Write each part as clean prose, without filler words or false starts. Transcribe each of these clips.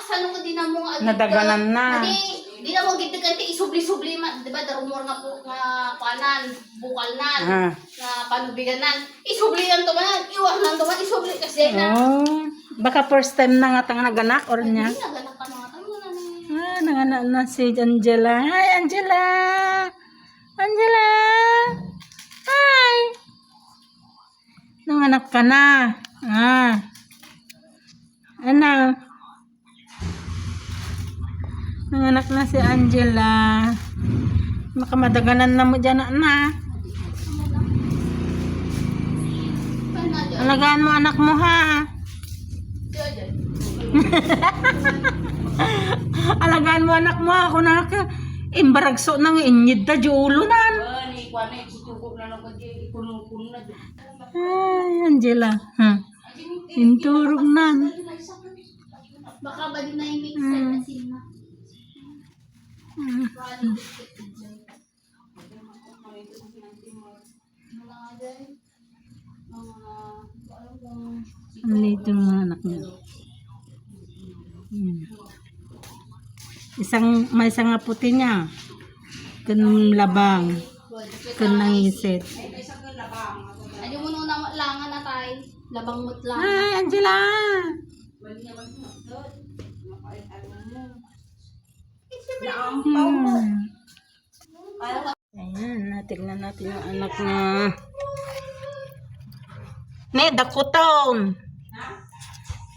kasano ko din na mo nga. Nadaganan na. Di na mo gid kanti isubli-subli man, di ba? Darumor nga po nga panan, bukalnan, nga panubiganan. Isublihan to man, iwas lang to man, isubli kasi na. Oh, baka first time na nga tang naganak or niya. Hindi naganak ka mga tayo na. Nanganak na si Angela. Hi, Angela! Angela! Hi! Nanganak ka na. Ano? Nanganak na si Angela. Makamadaganan na mo dyan na. Alagaan mo anak mo ha. Alagaan mo anak mo. Ako na ka. Imbaragso nang inyid na julunan. Ay, Angela. Inturog nan. Baka ba din na yung mix na sina? Ang late yung mga anak niya. May isang nga puti niya. Kanang labang. Kanang isit. Ano mo nung langan na tayo? Labang mutlang. Hi, Angela! Ayan, natignan natin yung anak na. Ne, dakutom.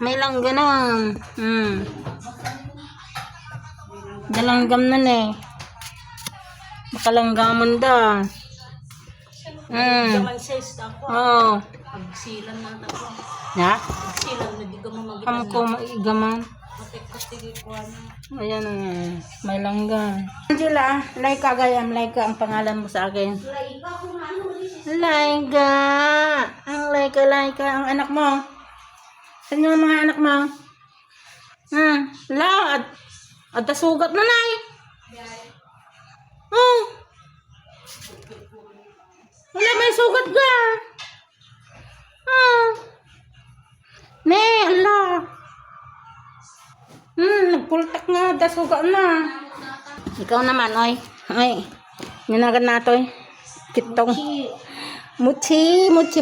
May langganang. Dalanggam na ne. Makalanggaman da. Oh. Silan na ako. Ya? Silan na di ka mamagit. Kamu ko maigaman. Ayan may langgan. Angela, Laika gayam, Laika ang pangalan mo sa akin. Laika. Ang Laika, ang anak mo. Saan yung mga anak mo? At sugat na na eh. Oh. Wala may sugat ka. Ne, ala. Nagpultak na, dasuga na. Ikaw naman, oy. Oy. Nanagan na to, eh. Kitong. Muchi. Muchi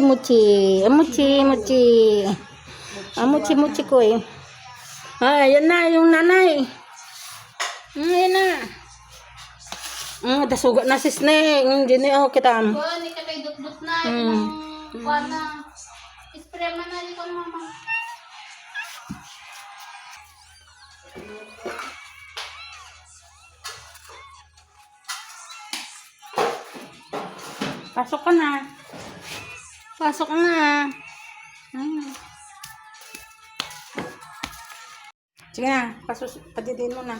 ko, eh. Ay, yan na, yung nanay. Ayan na. Dasuga na sis ne. Hindi na ako kita. Hindi ka kay dut-dut na. Yung na. Spray man na rin ko mama. Pasok ka na. Pasok ka na. Sige na. Padidiin mo na.